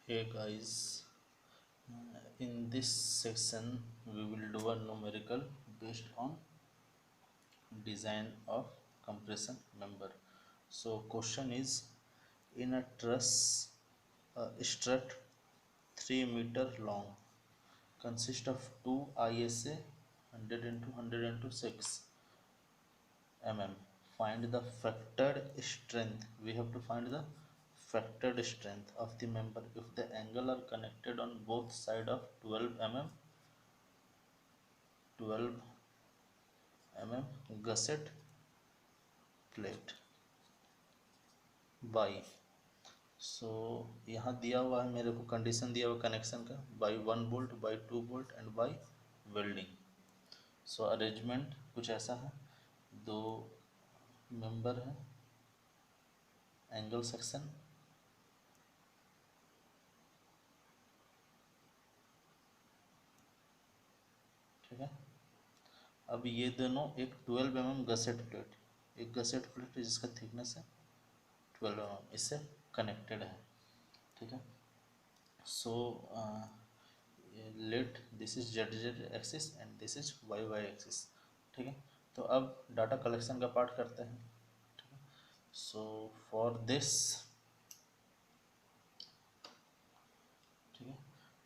Hey guys, in this section we will do a numerical based on design of compression member. So question is, in a truss strut 3 meter long consists of two ISA 100 into 100 into 6 mm. Find the factored strength. We have to find the factored strength of the member if the angle are connected on both side of 12 mm gusset plate by. सो यहाँ दिया हुआ है मेरे को condition दिया हुआ connection का by 1 volt by 2 volt and by welding. So arrangement कुछ ऐसा है, दो मेंबर है, एंगल सेक्शन, ठीक है. अब ये दोनों एक 12 mm गसेट प्लेट, एक गसेट प्लेट जिसका थिकनेस है 12 mm, इससे कनेक्टेड है, ठीक है. So let this is Z Z axis and this is Y Y axis, ठीक है. तो अब डाटा कलेक्शन का पार्ट करते हैं, ठीक है. सो फॉर दिस, ठीक है,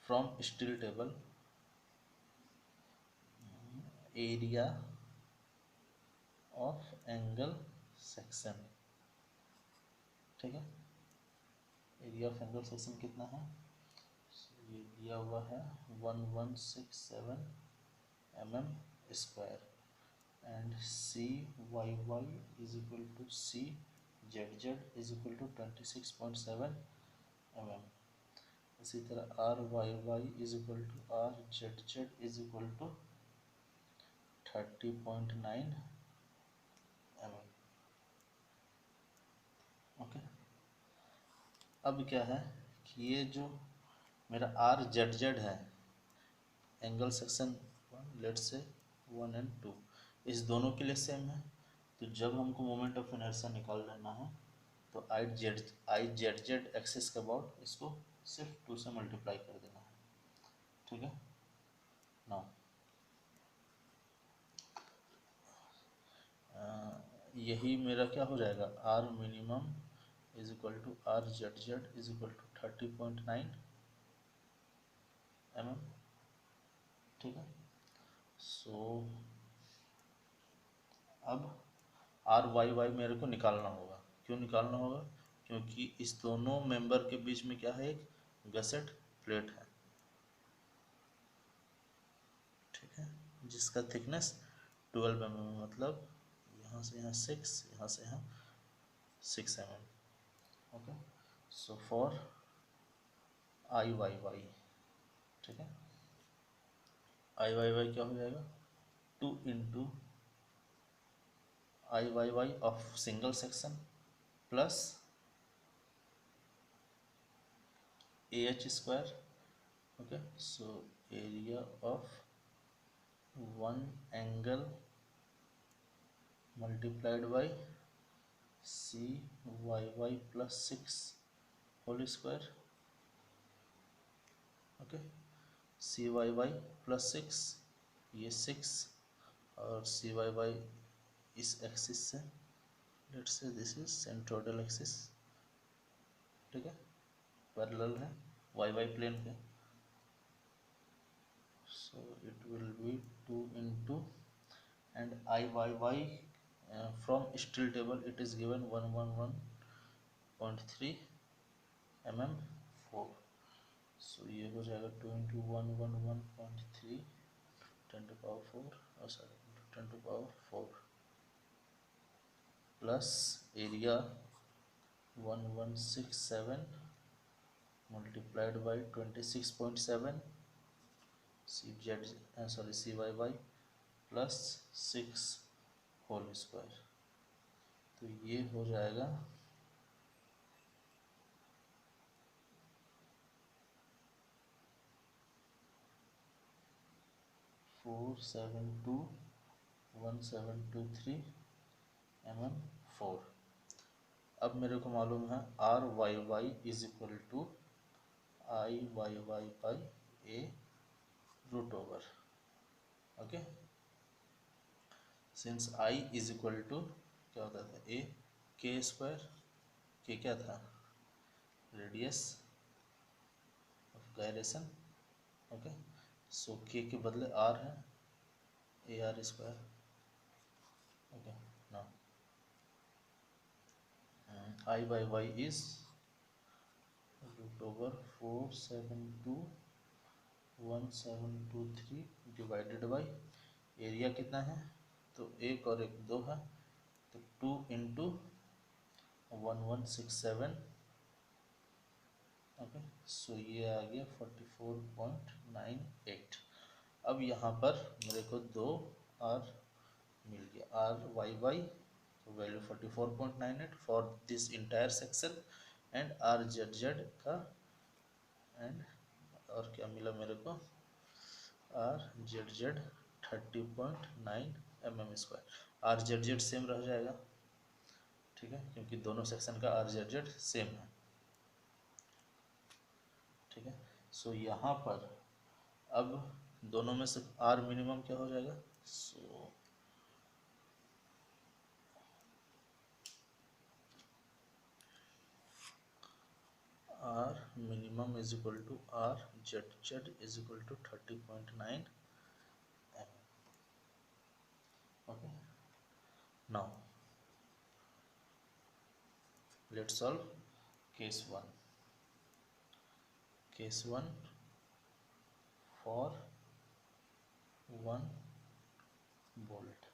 from steel table area of angle section, ठीक है. एरिया ऑफ एंगल सेक्शन कितना है, ये दिया हुआ है 1167 mm² and CYY is equal to CZZ is equal to 26.7 mm. इसी तरह RYY is equal to RZZ is equal to 30.9 mm. Okay. अब क्या है कि ये जो मेरा RZZ है, एंगल सेक्शन लेट से 1 and 2, इस दोनों के लिए सेम है. तो जब हमको मोमेंट ऑफ इनर्शिया निकाल लेना है तो आई जेड जेड एक्सिस के अबाउट इसको सिर्फ 2 से मल्टीप्लाई कर देना है, ठीक है. नाउ यही मेरा क्या हो जाएगा, R minimum is equal to R Z Z is equal to 30.9 mm, ठीक है. सो अब आर वाई वाई मेरे को निकालना होगा. क्यों निकालना होगा, क्योंकि इस दोनों मेंबर के बीच में क्या है, एक गसेट प्लेट है, ठीक है, जिसका थिकनेस 12 mm, मतलब यहाँ से यहाँ 6, यहाँ से यहाँ 6 mm. Okay. So for I Y Y, ठीक है, आई वाई वाई क्या हो जाएगा, 2 into I Y Y of single section plus A H square. Okay. So area of one angle multiplied by C Y Y plus 6 whole square. Okay. C Y Y plus 6, ये 6 और C Y Y इस axis से, let's say this is centroidal axis, ठीक है, parallel है Y Y plane पे. So it will be 2 into and I Y Y from steel table it is given 111.3 mm 4. So ये हो जाएगा 2 into 111.3 10 to power 4 और sorry 10 to power 4 plus area 1167 multiplied by 26.7 C Z sorry C Y Y plus 6 whole square. तो ये हो जाएगा 4721723 mm 4. अब मेरे को मालूम है R Y Y is equal to I Y Y by A root over, okay. Since I is equal to क्या होता था ए के स्क्वायर, के क्या था radius of gyration, okay. So K के बदले आर है, A R square, okay. Now I by Y is root over 4721723 divided by area कितना है, तो एक और एक दो है, तो 2 इंटू 1167, ओके। सो ये आ गया 44.98। अब यहाँ पर मेरे को दो आर मिल गया, आर वाई वाई, तो value 44.98 for this entire section, and are Z Z का, एंड और क्या मिला मेरे को, are Z Z 30.9 mm²। Are Z Z same रह जाएगा, ठीक है, क्योंकि दोनों सेक्शन का आर जेड जेड सेम है, ठीक है। सो यहाँ पर अब दोनों में से आर मिनिमम क्या हो जाएगा, so R minimum is equal to R Z Z is equal to 30.9 mm, okay। now let's solve case 1 for 1 volt,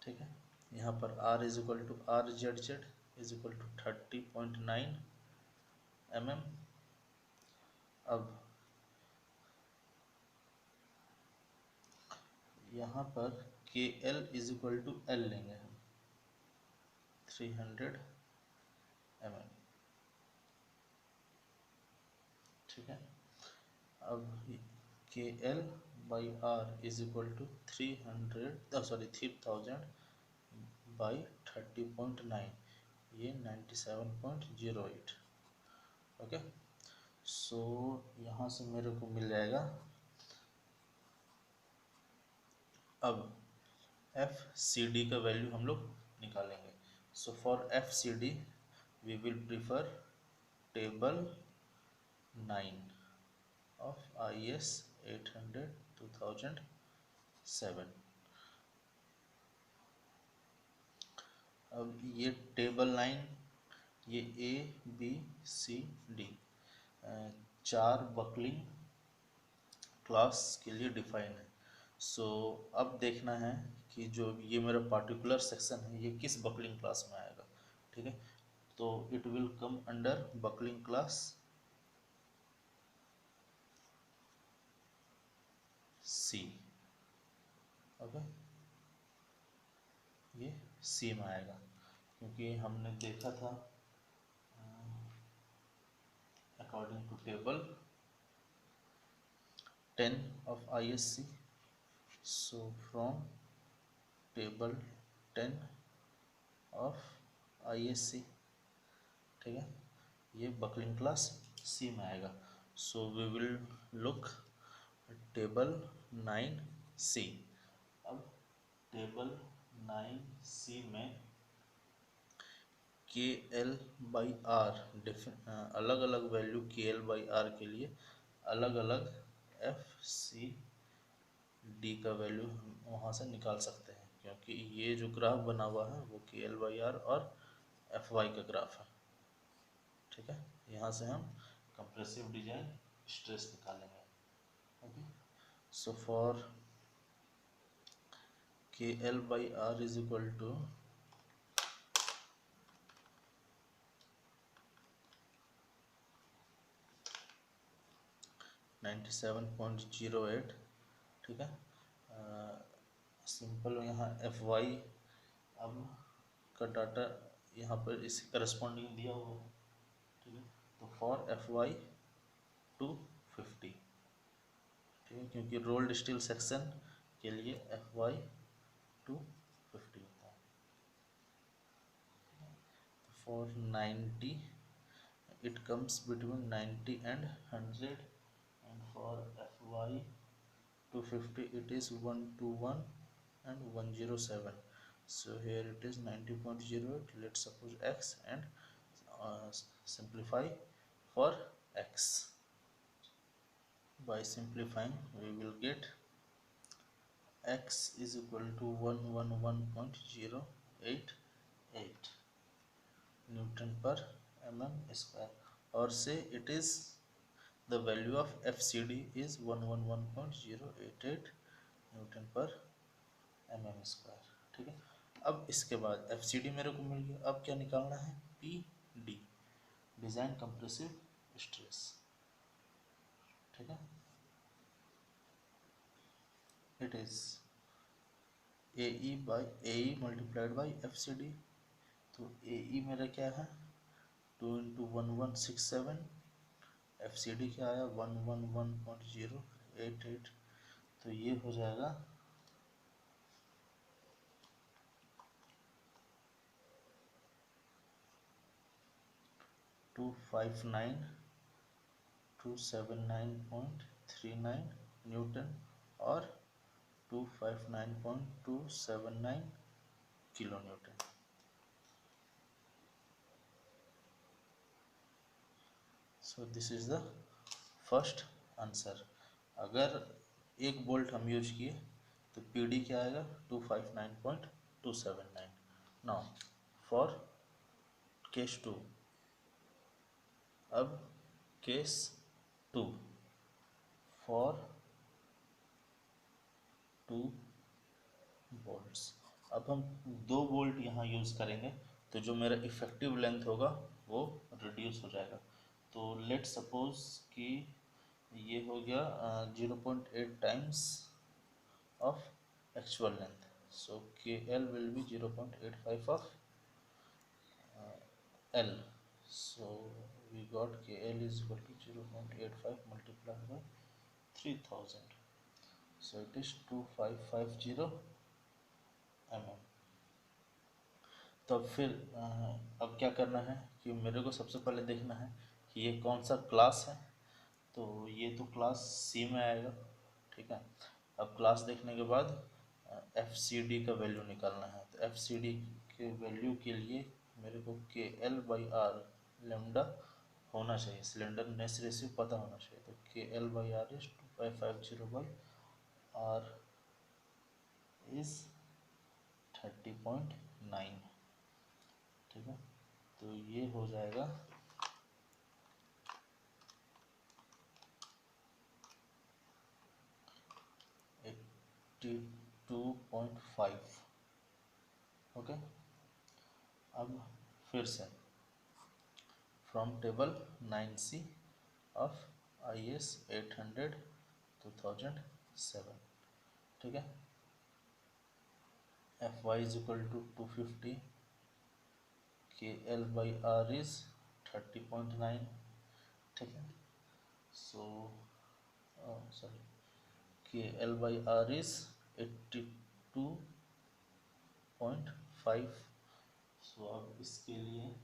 ठीक है। यहाँ पर r is equal to R Z Z is equal to 30.9 mm। अब यहाँ पर K L is equal to L लेंगे हम 300 mm, ठीक है। अब K L by R is equal to 3000 by 30.9, ये 97.08, ओके। सो यहाँ से मेरे को मिल जाएगा, अब एफ सी डी का वैल्यू हम लोग निकालेंगे। So for F C D we will prefer table 9 of IS 800/2007। अब ये टेबल 9, ये ए बी सी डी चार बकलिंग क्लास के लिए डिफाइन है। सो अब देखना है कि जो ये मेरा पार्टिकुलर सेक्शन है ये किस बकलिंग क्लास में आएगा, ठीक है। तो it will come under buckling class C, okay. ये सी में आएगा क्योंकि हमने देखा था according to table 10 of ISC, so from table 10 of ISC, ठीक है, ये बकलिंग क्लास सी में आएगा। So we will look table 9C। अब टेबल 9C में के एल बाई आर अलग अलग वैल्यू के एल बाई आर के लिए अलग अलग एफ सी डी का वैल्यू हम वहाँ से निकाल सकते हैं, क्योंकि ये जो ग्राफ बना हुआ है वो के एल बाई आर और एफ वाई का ग्राफ है, ठीक है। यहाँ से हम कंप्रेसिव डिजाइन स्ट्रेस निकालेंगे, okay. So for K L by R is equal to 97.08, ठीक है। सिंपल यहाँ एफ वाई अब का डाटा यहाँ पर इसी करस्पॉन्डिंग दिया हुआ है, ठीक है। तो फॉर एफ वाई 250, ठीक है, क्योंकि रोल्ड स्टील सेक्शन के लिए एफ वाई 250 होता है। For 90 it comes between 90 and 100, and for Fy 250 it is 121 and 107. So here it is 90.08. Let's suppose x, and simplify for x. By simplifying we will get x is equal to 111.088 Newton per mm square, or say it is the value of FCD is 111.088 Newton पर mm square. ठीक है, अब इसके बाद FCD मेरे को मिल गया। अब क्या निकालना है? PD, design compressive stress. ठीक है, it is AE multiplied by FCD। तो AE मेरा क्या है? 2 इंटू 1167, FCD क्या आया? 111.088। तो ये हो जाएगा 279.39 न्यूटन और 259.279 kilo Newton. So this is the first answer. अगर एक बोल्ट हम यूज किए तो PD क्या आएगा? 259.279। Now for case 2। अब केस 2 फॉर 2 बोल्ट्स। अब हम 2 बोल्ट यहाँ यूज़ करेंगे तो जो मेरा इफेक्टिव लेंथ होगा वो रिड्यूस हो जाएगा। तो लेट सपोज कि ये हो गया 0.8 times of actual length. So KL will be 0.85 of L। So we got KL is equal to 0.85 multiplied by 3000. So it is 2550 mm। तो फिर अब क्या करना है कि मेरे को सबसे पहले देखना है कि ये कौन सा क्लास है। तो ये तो क्लास C में आएगा। ठीक है, अब क्लास देखने के बाद FCD का वैल्यू निकालना है। तो FCD के वैल्यू के लिए मेरे को KL/R लेमडा होना चाहिए, सिलेंडरनेस रेशियो पता होना चाहिए। तो KL/R इज 2550/R इज 30.9। ठीक है, तो ये हो जाएगा 82.5। ओके, अब फिर से from table 9C of IS 800 2007। ठीक है, Fy is equal to 250, KL/R is 30.9। ठीक है, सो सॉरी KL/R is 82.5। सो अब इसके लिए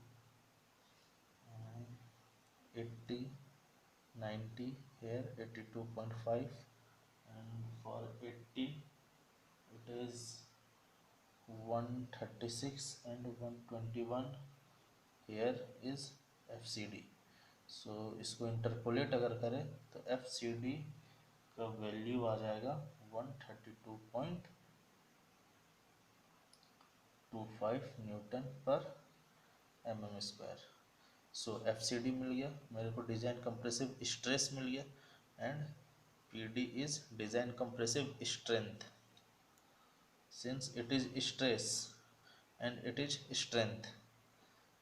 80 90 here 82.5, and for 80 it is 136 and 121 here is FCD। सो इसको इंटरपोलेट अगर करें तो FCD का वैल्यू आ जाएगा 132.25 न्यूटन पर mm स्क्वायर। सो FCD मिल गया मेरे को, डिज़ाइन कंप्रेसिव स्ट्रेस मिल गया, and PD is design compressive strength. Since it is stress and it is strength,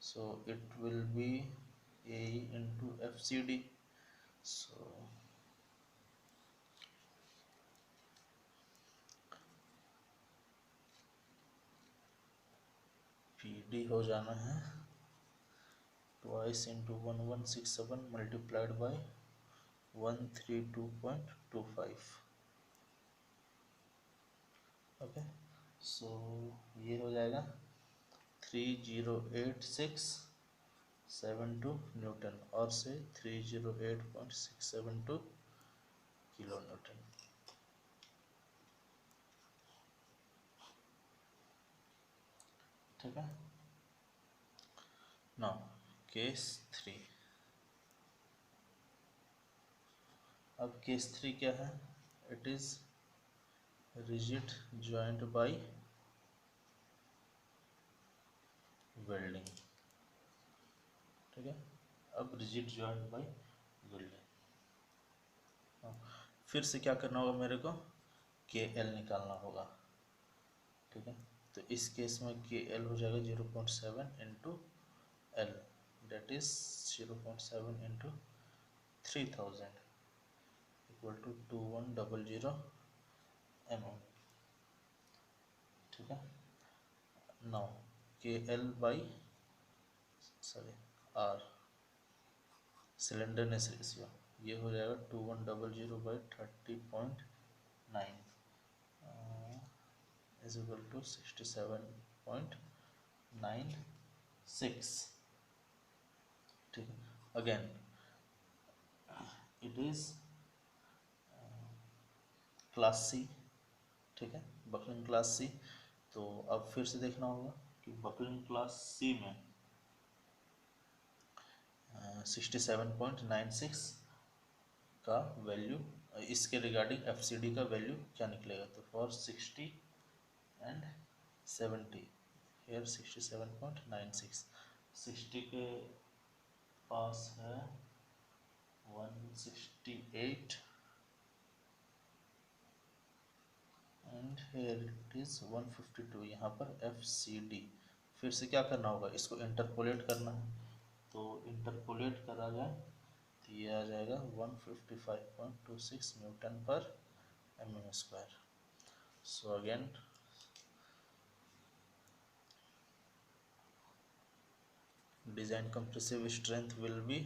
so it will be AE into FCD। so PD हो जाना है twice into 1167 multiplied by 132.25। Okay, सो ये हो जाएगा 3086 72 Newton और से 308.672 kilo newton. ठीक है। Now case 3। अब केस 3 क्या है? It is rigid joint by welding. ठीक है। अब रिजिड जॉइंट बाय वेल्डिंग, फिर से क्या करना होगा मेरे को? के एल निकालना होगा। ठीक है। तो इस केस में के एल हो जाएगा 0.7 into L, that is 0.7 into 3000 equal to 2100 mm। ठीक है। Now K L by R, slenderness ratio, ये हो जाएगा 2100 बाई 30.9 इज इक्वल टू 67.96। ठीक है। Again it is class C. ठीक है, बकलिंग क्लास सी। तो अब फिर से देखना होगा कि बकलिंग क्लास सी में 67.96 का वैल्यू, इसके रिगार्डिंग एफ सी डी का वैल्यू क्या निकलेगा? तो फॉर 60 एंड 70 हेयर 67.96, 60 के पास है 168 एंड हेयर इट इज 152। यहाँ पर एफ सी डी, फिर से क्या करना होगा? इसको इंटरपोलेट करना है। तो इंटरपोलेट करा जाए तो ये आ जाएगा 155.26 न्यूटन पर mm square. So again design compressive strength will be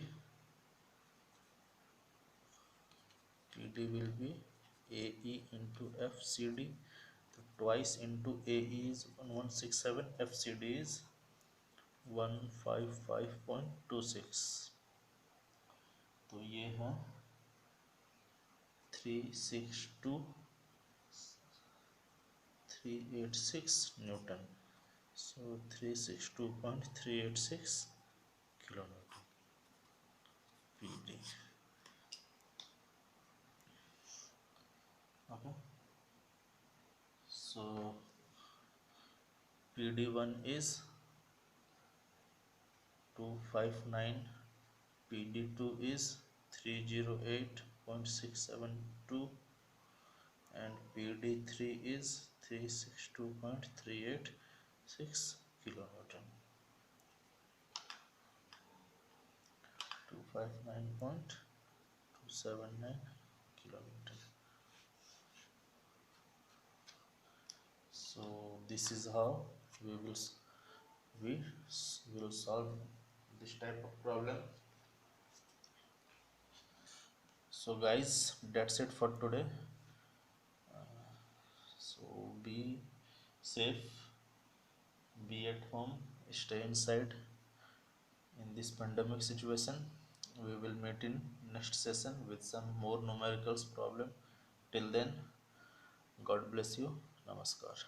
PD will be AE into FCD, तो twice into AE is 1167, FCD is 155.26, तो ये है 386 Newton. So 362.386 kilo Newton PD। Okay, so PD1 is 259, PD2 is 308.672 and PD3 is 362.386 kilonewton, 259.279 kilonewton. So this is how we will solve this type of problem. So guys, that's it for today. So be safe, be at home, stay inside in this pandemic situation. We will meet in next session with some more numericals problem. Till then, God bless you. Namaskar.